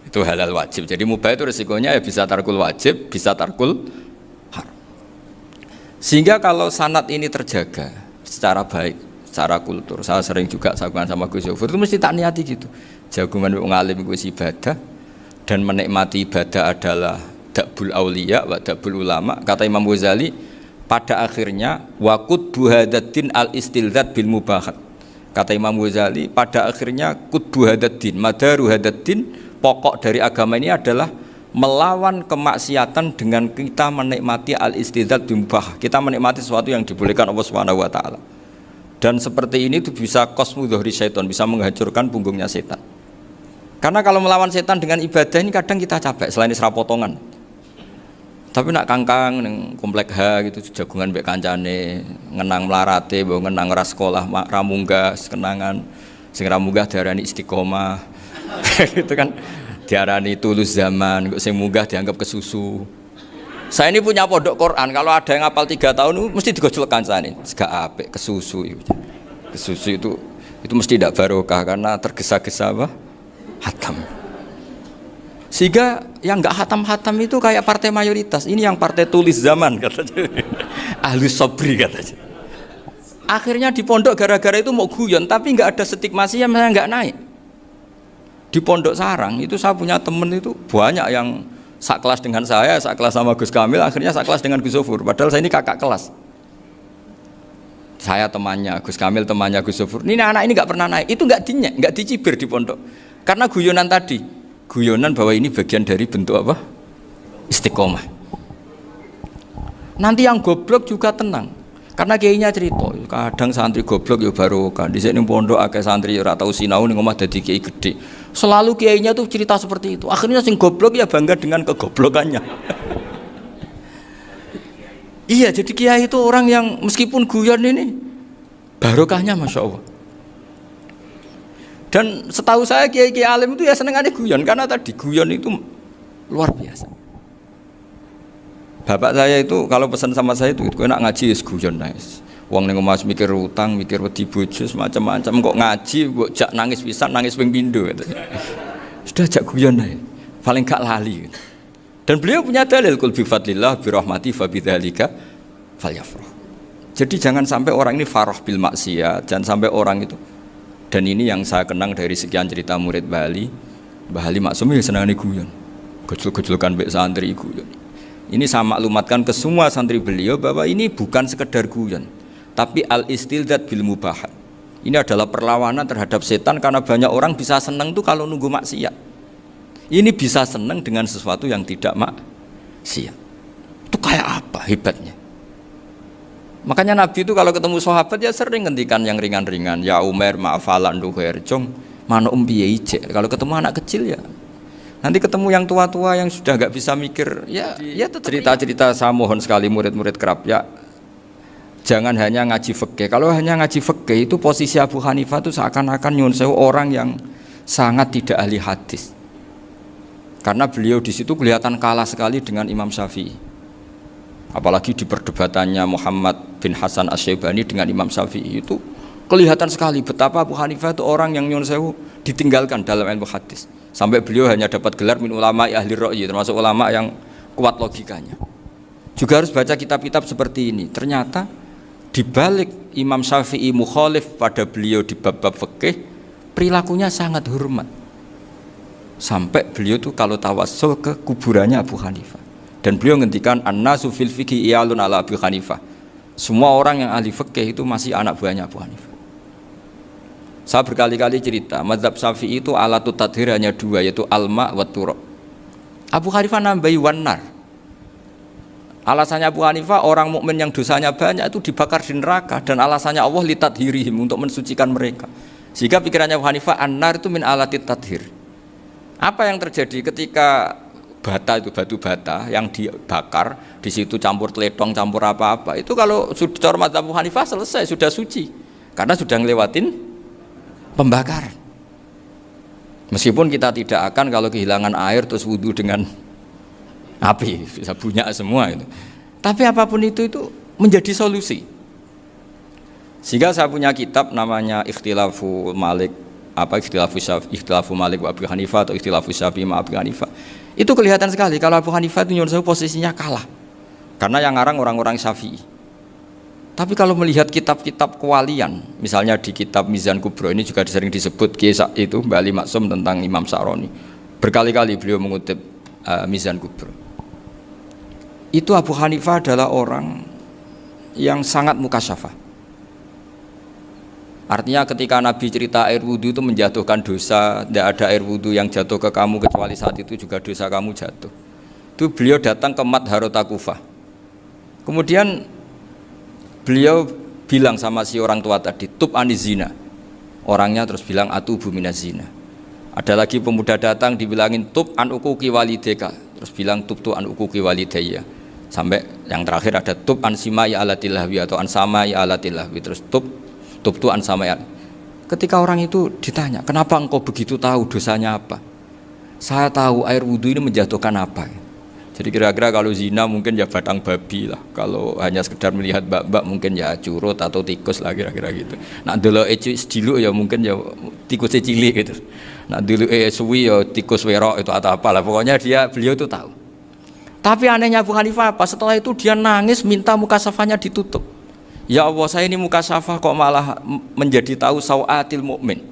Itu halal wajib. Jadi mubah itu resikonya ya bisa tarkul wajib, bisa tarkul haram. Sehingga kalau sanad ini terjaga secara baik, secara kultur, saya sering juga sakuan sama Gus Yofur itu mesti tak niati gitu. Jagungan wong alim iku ibadah dan menikmati ibadah adalah dabul auliya wa dabul ulama. Kata Imam Ghazali, pada akhirnya waqud buhadatin al istilzat bil mubahat. Kata Imam Ghazali, pada akhirnya qutbu hadaddin, madaru hadaddin, pokok dari agama ini adalah melawan kemaksiatan dengan kita menikmati al-istidzat bil mubah. Kita menikmati sesuatu yang dibolehkan Allah Subhanahu wa taala. Dan seperti ini itu bisa qasmu dhuhri syaitan, bisa menghancurkan punggungnya setan. Karena kalau melawan setan dengan ibadah ini kadang kita capek selain isra potongan. Tapi nak kangkang neng komplek H gitu jagungan mbek kancane ngenang melarate, mbok ngenang ras sekolah ramunggah kenangan sing ramunggah diarani istiqomah. Gitu kan diarani tulus zaman, kok sing munggah dianggap kesusu. Saya ini punya pondok Quran, kalau ada yang hafal 3 tahun mesti digojlok kancane. Gak apik kesusu itu. Kesusu itu mesti tidak barokah karena tergesa-gesa apa? Hatam. Sehingga yang nggak hatam-hatam itu kayak partai mayoritas. Ini yang partai tulis zaman katanya. Ahlus sobri katanya. Akhirnya di pondok gara-gara itu mau guyon, tapi nggak ada stigmasi yang nggak naik. Di pondok sarang itu saya punya temen itu banyak yang sak kelas dengan saya, sak kelas sama Gus Kamil, akhirnya sak kelas dengan Gus Sofur. Padahal saya ini kakak kelas. Saya temannya, Gus Kamil temannya Gus Sofur. Ini anak ini nggak pernah naik. Itu nggak dinyek, nggak dicibir di pondok. Karena guyonan tadi. Guyonan bahwa ini bagian dari bentuk apa? Istiqomah. Nanti yang goblok juga tenang. Karena kiainya cerita, kadang santri goblok ya barokah. Di sini pondok akeh santri ora tau sinau ning omah dadi kiai gede. Selalu kiainya tuh cerita seperti itu. Akhirnya sing goblok ya bangga dengan kegoblokannya. Iya, jadi kiai itu orang yang meskipun guyon ini barokahnya Masya Allah. Dan setahu saya kiai-kiai alim itu ya senengannya guyon, karena tadi guyon itu luar biasa. Bapak saya itu kalau pesan sama saya itu enak ngaji is guyon nice. Wong ning omah mikir utang, mikir wedi bojo macam-macam, kok ngaji kok jak nangis pisan, nangis ping pindho gitu. Sudah jak guyon ae. Paling gak lali. Gitu. Dan beliau punya dalil kul bi fadlillah bi rahmati fa bidzalika falyafrah. Jadi jangan sampai orang ini farah bil maksiat, jangan sampai orang itu. Dan ini yang saya kenang dari sekian cerita murid Bali. Mbah Ali Maksum ya senangane guyon. Gojlok-gojlokan mbek santri guyon. Ini saya maklumatkan ke semua santri beliau bahwa ini bukan sekedar guyon, tapi al-istildzat bil mubahat. Ini adalah perlawanan terhadap setan karena banyak orang bisa senang tuh kalau nunggu maksiat. Ini bisa senang dengan sesuatu yang tidak maksiat. Itu kayak apa hebatnya? Makanya Nabi itu kalau ketemu sahabat ya sering ngendikan yang ringan-ringan. Ya Umar ma'afalan duher jong mana piye ije. Kalau ketemu anak kecil ya. Nanti ketemu yang tua-tua yang sudah nggak bisa mikir ya cerita-cerita. Saya mohon sekali murid-murid kerap ya jangan hanya ngaji fikih. Kalau hanya ngaji fikih itu posisi Abu Hanifah itu seakan-akan nyun sewu orang yang sangat tidak ahli hadis. Karena beliau di situ kelihatan kalah sekali dengan Imam Syafi'i. Apalagi di perdebatannya Muhammad bin Hasan Asy-Syaibani dengan Imam Syafi'i itu kelihatan sekali betapa Abu Hanifah itu orang yang nyun sewu ditinggalkan dalam ilmu hadis. Sampai beliau hanya dapat gelar min ulama ahli ra'yi, termasuk ulama yang kuat logikanya. Juga harus baca kitab-kitab seperti ini. Ternyata di balik Imam Syafi'i mukhalif pada beliau di bab-bab fikih, perilakunya sangat hormat. Sampai beliau tuh kalau tawassul ke kuburannya Abu Hanifah. Dan beliau ngendikan an-nasu fil fiqhi iyalun ala Abu Hanifah. Semua orang yang ahli fikih itu masih anak buahnya Abu Hanifah. Saya berkali-kali cerita, mazhab Syafi'i itu alatut tadhir hanya dua, yaitu alma wa turab. Abu Hanifah nambahi wanar. Alasannya Abu Hanifah, orang mukmin yang dosanya banyak itu dibakar di neraka, dan alasannya Allah litadhirihim, untuk mensucikan mereka. Sehingga pikirannya Abu Hanifah, an-nar itu min alatit tadhir. Apa yang terjadi ketika bata itu batu bata yang dibakar, di situ campur teledong, campur apa-apa, itu kalau sudah mazhab Abu Hanifah selesai, sudah suci, karena sudah ngelewatin pembakaran. Meskipun kita tidak akan kalau kehilangan air terus wudhu dengan api, bisa bunyak semua itu. Tapi apapun itu menjadi solusi. Sehingga saya punya kitab namanya Ikhtilafu Malik, Ikhtilafu Malik wa Abu Hanifah atau Ikhtilafu Syafi'i ma Abu Hanifah. Itu kelihatan sekali kalau Abu Hanifah itu nyuruh posisinya kalah. Karena yang ngarang orang-orang Syafi'i. Tapi kalau melihat kitab-kitab kewalian, misalnya di kitab Mizan Kubro ini juga sering disebut kisah itu Mbak Ali Maksum tentang Imam Sa'roni. Berkali-kali beliau mengutip Mizan Kubro. Itu Abu Hanifah adalah orang yang sangat mukasyafah. Artinya ketika Nabi cerita air wudhu itu menjatuhkan dosa, tidak ada air wudhu yang jatuh ke kamu kecuali saat itu juga dosa kamu jatuh. Itu beliau datang ke Madharota Kufah. Kemudian beliau bilang sama si orang tua tadi, tub anizina. Orangnya terus bilang atubu minazina. Ada lagi pemuda datang dibilangin tub an ukuki walideka, terus bilang tub tu an ukuki walidaya. Sampai yang terakhir ada tub an simai alatilahwi atau an samai alatilahwi, terus tub tu an samai. Ketika orang itu ditanya, kenapa engkau begitu tahu dosanya apa? Saya tahu air wudhu ini menjatuhkan apa. Jadi kira-kira kalau zina mungkin ya batang babi lah. Kalau hanya sekedar melihat mbak-mbak mungkin ya curut atau tikus lah kira-kira gitu. Nak dulu sediluk ya mungkin ya tikus cilik gitu. Nak dulu suwi ya tikus werok itu atau apalah. Pokoknya beliau itu tahu. Tapi anehnya Abu Hanifah apa? Setelah itu dia nangis minta mukasafahnya ditutup. Ya Allah, saya ini mukasafah kok malah menjadi tahu sawatil mukmin.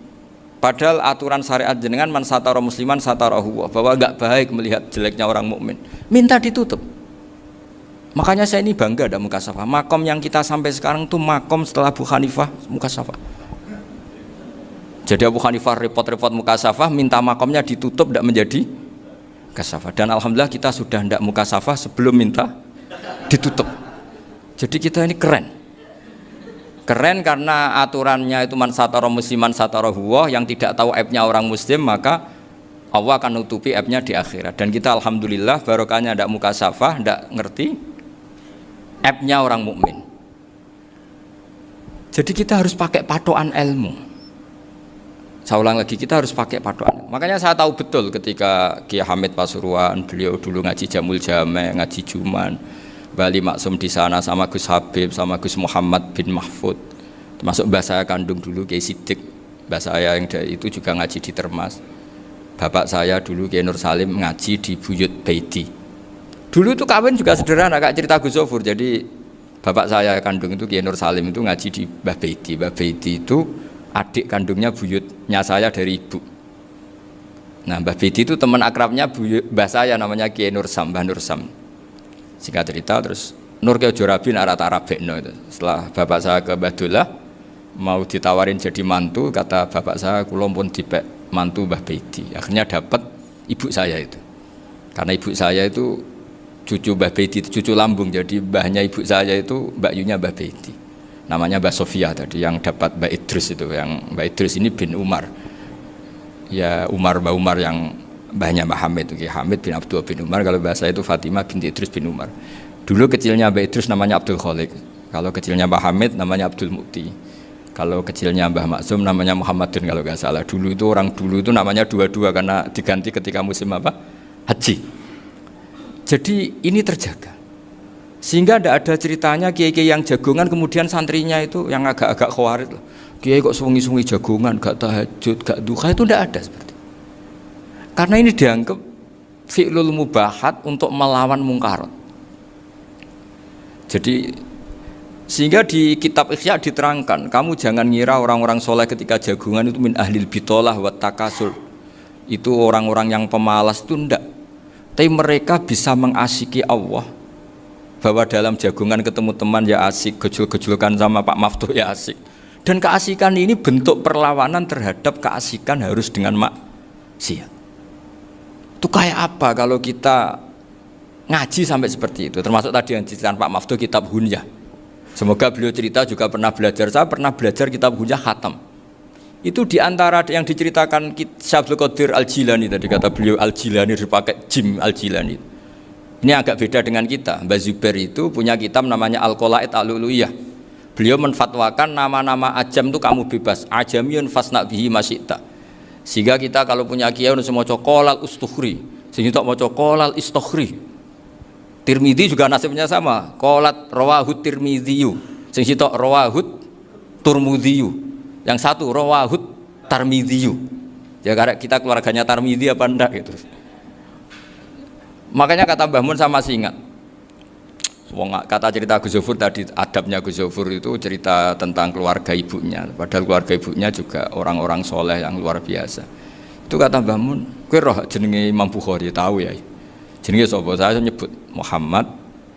Padahal aturan syariat jenengan man satara musliman satarahu, bahwa enggak baik melihat jeleknya orang mukmin. Minta ditutup. Makanya saya ini bangga ada mukasafah. Makom yang kita sampai sekarang itu makom setelah Abu Hanifah mukasafah. Jadi Abu Hanifah repot-repot mukasafah, minta makomnya ditutup tidak menjadi mukasafah. Dan alhamdulillah kita sudah tidak mukasafah sebelum minta ditutup. Jadi kita ini keren. Keren karena aturannya itu man satara musliman satara huwa, yang tidak tahu aibnya orang muslim maka Allah akan nutupi aibnya di akhirat. Dan kita alhamdulillah barokahnya tidak mukasafah, tidak ngerti aibnya orang mukmin. Jadi kita harus pakai patokan ilmu. Saya ulang lagi, kita harus pakai patokan. Makanya saya tahu betul ketika Kiai Hamid Pasuruan, beliau dulu ngaji Jamul Jame, ngaji Juman, Bali Maksum di sana sama Gus Habib, sama Gus Muhammad bin Mahfud, termasuk mbah saya kandung dulu Kiai Sidik, mbah saya yang dari itu juga ngaji di Termas. Bapak saya dulu Kiai Nur Salim ngaji di Buyut Baiti. Dulu itu kawin juga sederhana, kayak cerita Gus Zofur. Jadi bapak saya kandung itu Kiai Nur Salim itu ngaji di Mbah Baiti. Mbah Baiti itu adik kandungnya buyutnya saya dari ibu. Nah Mbah Baiti itu teman akrabnya mbah saya namanya Kiai Nur Sam, Mbah Nur Sam. Singkat cerita terus Nur ke Jorabi Arabekno itu. Setelah bapak saya ke Badullah mau ditawarin jadi mantu, kata bapak saya kula pun dipek mantu Mbah Baiti. Akhirnya dapat ibu saya itu. Karena ibu saya itu cucu Mbah Baiti, cucu lambung. Jadi mbahnya ibu saya itu Mbak Yunya Mbah Baiti. Namanya Mbah Sofia tadi yang dapat Mbak Idris itu. Yang Mbak Idris ini bin Umar. Ya Mbah Umar yang mbahnya Mbah Hamid, Hamid bin Abdul bin Umar. Kalau bahasa itu Fatimah binti Idris bin Umar. Dulu kecilnya Mbah Idris namanya Abdul Khalik. Kalau kecilnya Mbah Hamid namanya Abdul Mukti. Kalau kecilnya Mbah Maksum namanya Muhammadun kalau nggak salah. Dulu itu orang dulu itu namanya dua-dua karena diganti ketika musim apa? haji. Jadi ini terjaga. Sehingga tidak ada ceritanya kiai-kiai yang jagongan kemudian santrinya itu yang agak-agak khawatir. Kiai kok sungi-sungi jagongan, gak tahajud, gak duha, itu tidak ada seperti itu. Karena ini dianggap fi'lul mubahat untuk melawan mungkarat. Jadi sehingga di kitab Ihya diterangkan, kamu jangan ngira orang-orang soleh ketika jagungan itu min ahlil bitolah wa takasul, itu orang-orang yang pemalas, itu enggak. Tapi mereka bisa mengasyiki Allah, bahwa dalam jagungan ketemu teman ya asik, gejul-gejulkan sama Pak Maftuh ya asik. Dan keasikan ini bentuk perlawanan terhadap keasikan harus dengan maksiat. Itu kayak apa kalau kita ngaji sampai seperti itu, termasuk tadi yang diceritakan Pak Maftuh kitab Hunyah. Semoga beliau cerita juga pernah belajar, saya pernah belajar kitab Hunyah khatam. Itu diantara yang diceritakan Syekh Abdul Qadir Al-Jilani tadi, kata beliau Al-Jilani dipakai Jim Al-Jilani. Ini agak beda dengan kita. Mbah Zubair itu punya kitab namanya Al-Qalaid Al-Uluiyah. Beliau menfatwakan nama-nama ajam itu kamu bebas, ajamiyun fasna bihi masyita. Sehingga kita kalau punya kiai harus mau qolal ustukhri, sehingga tak mau qolal istukhri. Tirmidzi juga nasibnya sama, qolat rawahut tirmidziyu, sing sitok rawahut turmudziyu, yang satu rawahut tarmidziyu. Ya karena kita keluarganya Tarmidzi apa enggak gitu. Makanya kata Mbah Mun sama masih ingat. Kata cerita Gus Zofur tadi, adabnya Gus Zofur itu cerita tentang keluarga ibunya, padahal keluarga ibunya juga orang-orang soleh yang luar biasa. Itu kata Mbah Mun, kowe roh jenenge Imam Bukhari tahu ya. Jenenge sapa? Saya nyebut Muhammad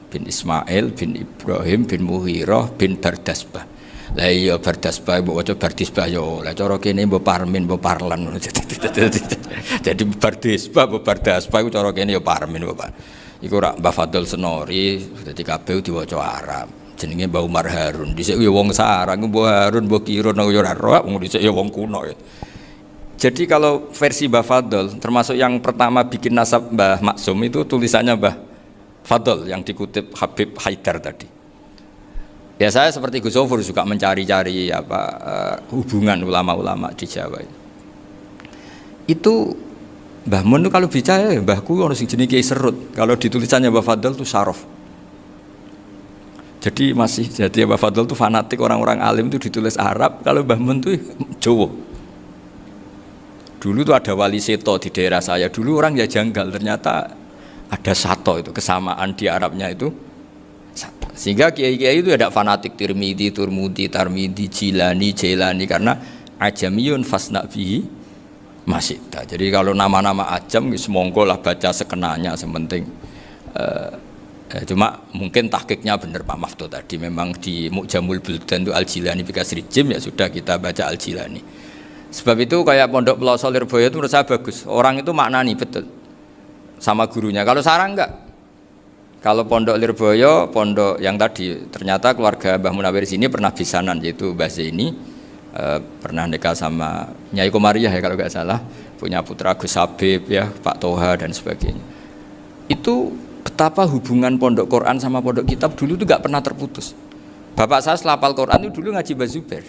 bin Ismail bin Ibrahim bin Mughirah bin Bardasbah. Lah iya Bardasbah mbok waca Bardisbah yo. Lah cara kene mbok Parmin mbok Parlan. Jadi Bardisbah mbok Bardasbah iku cara kene yo Parmin mbok. Iku rak Mbah Fadl Senori dadi kabeh diwaca Arab. Jenenge Mbah Umar Harun. Dhisik yo wong sarang Mbah Harun mbok Kirun yo ora roh wong dhisik yo wong kuno. Jadi kalau versi Mbah Fadl, termasuk yang pertama bikin nasab Mbah Maksum itu tulisannya Mbah Fadl yang dikutip Habib Haidar tadi. Ya saya seperti Gus Zofur juga mencari-cari hubungan ulama-ulama di Jawa. Itu Mbah Mun itu kalau bicara ya mbahku ono sing jenenge Kiai Serut. Kalau ditulisannya Mbah Fadl itu Sarof. Jadi Mbah Fadl itu fanatik orang-orang alim itu ditulis Arab, kalau Mbah Mun itu Jawa. Dulu tuh ada wali seto di daerah saya. Dulu orang ya janggal, ternyata ada sato itu, kesamaan di Arabnya itu sato. Sehingga kiai-kiai itu ada fanatik Tirmidzi, Turmudi, Tarmidi, Jilani, Jailani, karena ajamiyun fasna bihi masyita. Jadi kalau nama-nama ajam semonggo lah baca sekenanya, sementing cuma mungkin tahqiqnya benar Pak Maftuh tadi, memang di Mu'jamul Buldan itu Al-Jilani bikasri jim, ya sudah kita baca Al-Jilani. Sebab itu kayak Pondok Pelosok Lirboyo itu menurut saya bagus. Orang itu maknani betul sama gurunya. Kalau sarang enggak. Kalau Pondok Lirboyo, pondok yang tadi ternyata keluarga Mbah Munawir sini pernah bisanan, yaitu Mbah Zaini pernah nikah sama Nyai Komariah ya kalau enggak salah, punya putra Gus Habib ya, Pak Toha dan sebagainya. Itu betapa hubungan pondok Quran sama pondok kitab dulu itu enggak pernah terputus. Bapak saya selapal Quran itu dulu ngaji Mbah Zubair.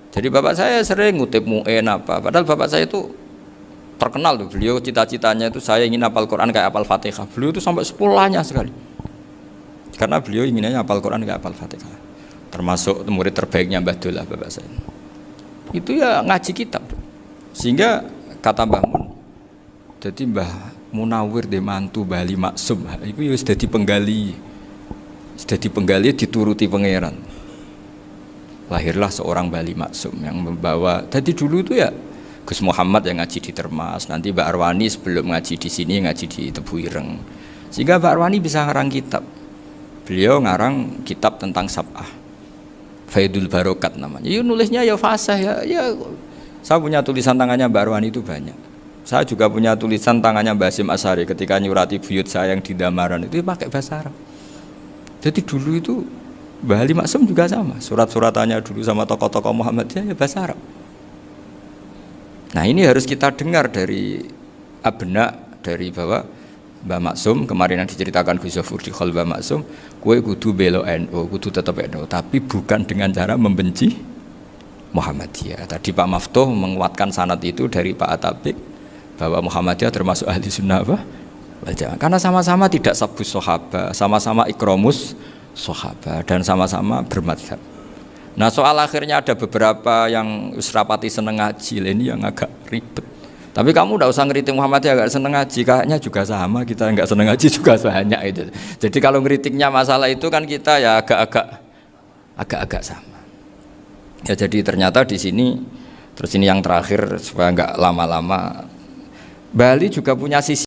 Jadi bapak saya sering ngutip mu'en apa, padahal bapak saya itu terkenal tuh, beliau cita-citanya itu saya ingin hafal Quran kayak hafal Fatihah. Beliau itu sampai sepulahnya sekali, karena beliau inginnya hafal Quran kayak hafal Fatihah. Termasuk murid terbaiknya Mbah Dullah bapak saya. Itu ya ngaji kitab. Sehingga kata Mbah Mun, jadi Mbah Munawir de mantu Bali Maksum, itu ya sudah dipenggali dituruti pangeran. Lahirlah seorang Bali Maksum yang membawa. Jadi dulu itu ya Gus Muhammad yang ngaji di Termas, nanti Mbak Arwani sebelum ngaji di sini ngaji di Tebu Ireng. Sehingga Mbak Arwani bisa ngarang kitab. Beliau ngarang kitab tentang Sab'ah, Faidul Barokat namanya. Ya nulisnya ya fasih ya. Saya punya tulisan tangannya Mbak Arwani itu banyak. Saya juga punya tulisan tangannya Mbak Hasyim Asy'ari ketika nyurati buyut saya yang di Damaran itu pakai bahasa Arab. Jadi dulu itu Mbah Ali Maksum juga sama, surat-suratannya dulu sama tokoh-tokoh Muhammadiyah ya bahasa Arab. Nah ini harus kita dengar dari abna, dari bahwa Mbah Maksum kemarin yang diceritakan Gus Zofur di Khol Mbah Maksum, kue kudu belo NU, kudu tetap NU, tapi bukan dengan cara membenci Muhammadiyah. Tadi Pak Maftuh menguatkan sanad itu dari Pak Atabik bahwa Muhammadiyah termasuk ahli sunnah wal jamaah. Karena sama-sama tidak sabus sahabat, sama-sama ikromus sahabat dan sama-sama bermadhab. Nah soal akhirnya ada beberapa yang usrapati seneng ngaji, ini yang agak ribet. Tapi kamu tidak usah ngeritik Muhammadiyah agak seneng ngaji, kayaknya juga sama, kita nggak seneng ngaji juga banyak itu. Jadi kalau ngeritiknya masalah itu kan kita ya agak-agak sama. Ya jadi ternyata di sini, terus ini yang terakhir supaya nggak lama-lama, Bali juga punya sisi